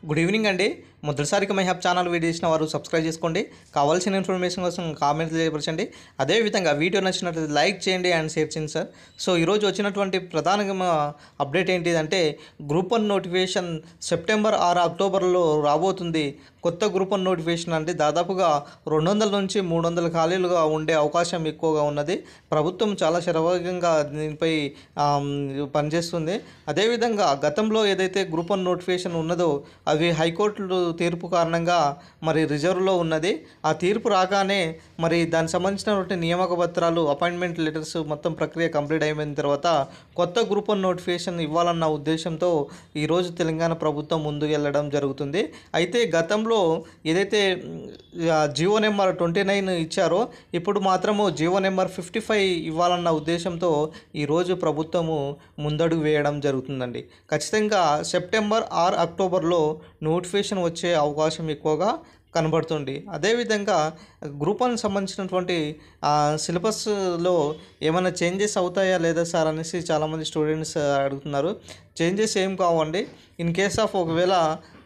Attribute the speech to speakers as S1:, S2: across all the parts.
S1: Good evening అండి. మొదటిసారికి my hub channel video చేసిన వారు సబ్స్క్రైబ్ చేసుకోండి. కావాల్సిన ఇన్ఫర్మేషన్ కోసం కామెంట్ తెలియపరచండి. అదేవిధంగా వీడియో నచ్చినట్లయితే లైక్ చేయండి అండ్ షేర్ చేయండి సార్. సో ఈరోజు వచ్చినటువంటి ప్రధాన అప్డేట్ ఏంటిదంటే గ్రూప్ 1 నోటిఫికేషన్ సెప్టెంబర్ 6 అక్టోబర్లో రాబోతుంది. కొత్త గ్రూప్ 1 నోటిఫికేషన్ అంటే దాదాపుగా 200 నుంచి 300 ఖాళీలుగా ఉండే అవకాశం ఎక్కువగా ఉన్నది. ప్రభుత్వం చాలా శరవేగంగా దీనిపై పనిచేస్తుంది. అదేవిధంగా గతంలో ఏదైతే గ్రూప్ 1 నోటిఫికేషన్ ఉన్నదో అవి హైకోర్టు తీర్పు కారణంగా మరి రిజర్వ్లో ఉన్నది. ఆ తీర్పు రాగానే మరి దానికి సంబంధించినటువంటి నియామక పత్రాలు, అపాయింట్మెంట్ లెటర్స్ మొత్తం ప్రక్రియ కంప్లీట్ అయిపోయిన తర్వాత కొత్త గ్రూప్ 1 నోటిఫికేషన్ ఇవ్వాలన్న ఉద్దేశంతో ఈరోజు తెలంగాణ ప్రభుత్వం ముందుకు వెళ్ళడం జరుగుతుంది. అయితే గతంలో ఏదైతే జియో నెంబర్ 29 ఇచ్చారో ఇప్పుడు మాత్రము జియో నెంబర్ 55 ఇవ్వాలన్న ఉద్దేశంతో ఈరోజు ప్రభుత్వము ముందడుగు వేయడం జరుగుతుందండి. ఖచ్చితంగా సెప్టెంబర్ 6 అక్టోబర్లో నోటిఫికేషన్ వచ్చే అవకాశం ఎక్కువగా కనబడుతుంది. అదేవిధంగా గ్రూప్ 1 సంబంధించినటువంటి సిలబస్లో ఏమైనా చేంజెస్ అవుతాయా లేదా సార్ అనేసి చాలామంది స్టూడెంట్స్ అడుగుతున్నారు. చేంజెస్ ఏం కావండి. ఇన్ కేస్ ఆఫ్ ఒకవేళ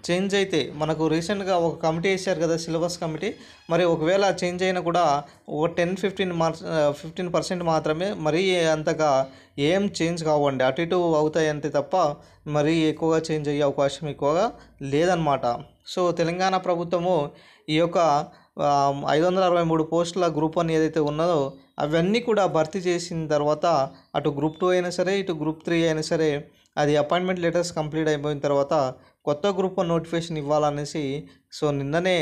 S1: చేంజ్ అయితే మనకు రీసెంట్గా ఒక కమిటీ వేశారు కదా, సిలబస్ కమిటీ. మరి ఒకవేళ చేంజ్ అయినా కూడా ఒక 10-15% మాత్రమే, మరీ అంతగా ఏం చేంజ్ కావండి. అటు ఇటు అవుతాయి అంతే తప్ప మరీ ఎక్కువగా చేంజ్ అయ్యే అవకాశం ఎక్కువగా లేదనమాట. సో తెలంగాణ ప్రభుత్వము ఈ యొక్క 563 పోస్టుల గ్రూప్ 1 ఏదైతే ఉన్నదో అవన్నీ కూడా భర్తీ చేసిన తర్వాత అటు గ్రూప్ 2 అయినా సరే, ఇటు గ్రూప్ 3 అయినా సరే, అది అపాయింట్మెంట్ లెటర్స్ కంప్లీట్ అయిపోయిన తర్వాత కొత్త గ్రూప్ 1 నోటిఫికేషన్ ఇవ్వాలనేసి సో నిన్ననే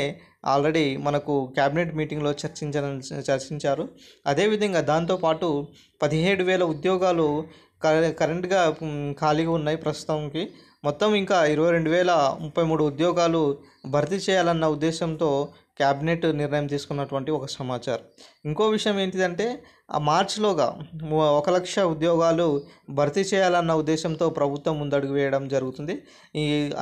S1: ఆల్రెడీ మనకు క్యాబినెట్ మీటింగ్లో చర్చించారు. అదేవిధంగా దాంతోపాటు 17,000 ఉద్యోగాలు కరెంట్గా ఖాళీగా ఉన్నాయి ప్రస్తుతానికి. మొత్తం ఇంకా 22,033 ఉద్యోగాలు భర్తీ చేయాలన్న ఉద్దేశంతో క్యాబినెట్ నిర్ణయం తీసుకున్నటువంటి ఒక సమాచారం. ఇంకో విషయం ఏంటిదంటే ఆ మార్చిలోగా 1,00,000 ఉద్యోగాలు భర్తీ చేయాలన్న ఉద్దేశంతో ప్రభుత్వం ముందడుగు వేయడం జరుగుతుంది.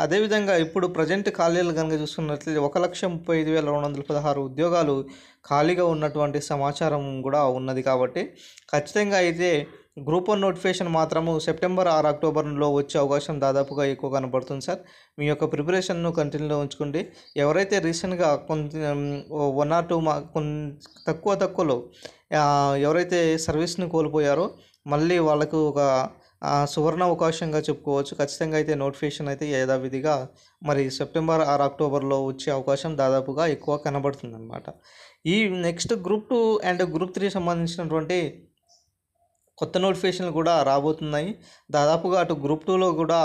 S1: అదేవిధంగా ఇప్పుడు ప్రజెంట్ ఖాళీలు కనుక చూసుకున్నట్లయితే 1,35,216 ఉద్యోగాలు ఖాళీగా ఉన్నటువంటి సమాచారం కూడా ఉన్నది. కాబట్టి ఖచ్చితంగా అయితే గ్రూప్ 1 నోటిఫికేషన్ మాత్రము సెప్టెంబర్ 6 అక్టోబర్లో వచ్చే అవకాశం దాదాపుగా ఎక్కువ కనబడుతుంది సార్. మీ యొక్క ప్రిపరేషన్ను కంటిన్యూలో ఉంచుకోండి. ఎవరైతే రీసెంట్గా కొంత 1 or 2 తక్కువలో ఎవరైతే సర్వీస్ని కోల్పోయారో మళ్ళీ వాళ్ళకు ఒక సువర్ణ అవకాశంగా చెప్పుకోవచ్చు. ఖచ్చితంగా అయితే నోటిఫికేషన్ అయితే యథావిధిగా మరి సెప్టెంబర్ 6 అక్టోబర్లో వచ్చే అవకాశం దాదాపుగా ఎక్కువ కనబడుతుంది అనమాట. ఈ నెక్స్ట్ గ్రూప్ 2 అండ్ గ్రూప్ 3 సంబంధించినటువంటి కొత్త నోటిఫికేషన్లు కూడా రాబోతున్నాయి. దాదాపుగా అటు గ్రూప్ 2లో కూడా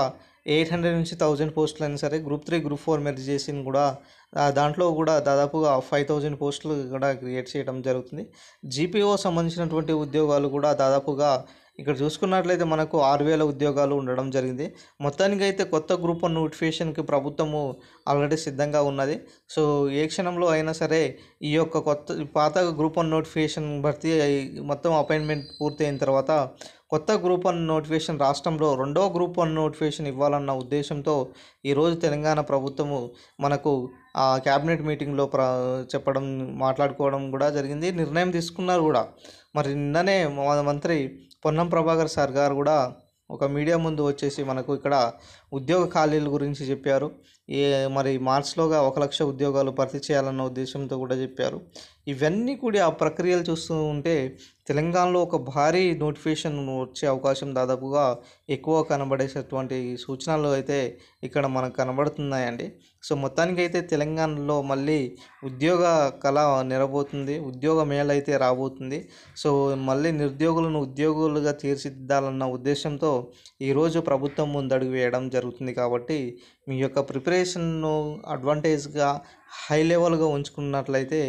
S1: 800 నుంచి 1000 పోస్టులు అయినా సరే, గ్రూప్ 3, గ్రూప్ 4 మెర్జ్ చేసి కూడా దాంట్లో కూడా దాదాపుగా 5,000 పోస్టులు కూడా క్రియేట్ చేయడం జరుగుతుంది. జీపీఓ సంబంధించినటువంటి ఉద్యోగాలు కూడా దాదాపుగా ఇక్కడ చూసుకున్నట్లయితే మనకు 6,000 ఉద్యోగాలు ఉండడం జరిగింది. మొత్తానికైతే కొత్త గ్రూప్ 1 నోటిఫికేషన్కి ప్రభుత్వము ఆల్రెడీ సిద్ధంగా ఉన్నది. సో ఏ క్షణంలో అయినా సరే ఈ యొక్క పాత గ్రూప్ 1 నోటిఫికేషన్ భర్తీ మొత్తం అపాయింట్మెంట్ పూర్తయిన తర్వాత కొత్త గ్రూప్ 1 నోటిఫికేషన్ రాష్ట్రంలో రెండో గ్రూప్ 1 నోటిఫికేషన్ ఇవ్వాలన్న ఉద్దేశంతో ఈరోజు తెలంగాణ ప్రభుత్వము మనకు క్యాబినెట్ మీటింగ్లో మాట్లాడుకోవడం కూడా జరిగింది. నిర్ణయం తీసుకున్నారు కూడా. మరి నిన్ననే మంత్రి పొన్నం ప్రభాకర్ సార్ గారు కూడా ఒక మీడియా ముందు వచ్చేసి మనకు ఇక్కడ ఉద్యోగ ఖాళీల గురించి చెప్పారు. మరి మార్చిలోగా 1,00,000 ఉద్యోగాలు భర్తీ చేయాలన్న ఉద్దేశంతో కూడా చెప్పారు. ఇవన్నీ కూడా ఆ ప్రక్రియలు చూస్తూ ఉంటే తెలంగాణలో ఒక భారీ నోటిఫికేషన్ వచ్చే అవకాశం దాదాపుగా ఎక్కువ కనబడేటటువంటి సూచనలు అయితే ఇక్కడ మనకు కనబడుతున్నాయండి. సో మొత్తానికైతే తెలంగాణలో మళ్ళీ ఉద్యోగ కళ నెరబోతుంది, ఉద్యోగ మేళ అయితే రాబోతుంది. సో మళ్ళీ నిరుద్యోగులను ఉద్యోగులుగా తీర్చిదిద్దాలన్న ఉద్దేశంతో ఈరోజు ప్రభుత్వం ముందడుగు వేయడం జరుగుతుంది. కాబట్టి మీ యొక్క ప్రిపరేషన్ను అడ్వాంటేజ్గా హై లెవెల్గా ఉంచుకున్నట్లయితే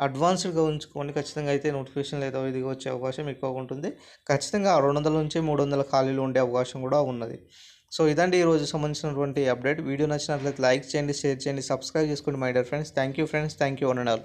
S1: అడ్వాన్స్డ్గా ఉంచుకొని ఖచ్చితంగా అయితే నోటిఫికేషన్ ఏదో ఇదిగా వచ్చే అవకాశం ఎక్కువగా ఉంటుంది. ఖచ్చితంగా 200 నుంచి 300 ఖాళీలు ఉండే అవకాశం కూడా ఉన్నది. సో ఇదండి ఈరోజు సంబంధించినటువంటి అప్డేట్. వీడియో నచ్చినట్లయితే లైక్ చేయండి, షేర్ చేయండి, సబ్స్క్రైబ్ చేసుకోండి my dear friends. Thank you friends, thank you one and all.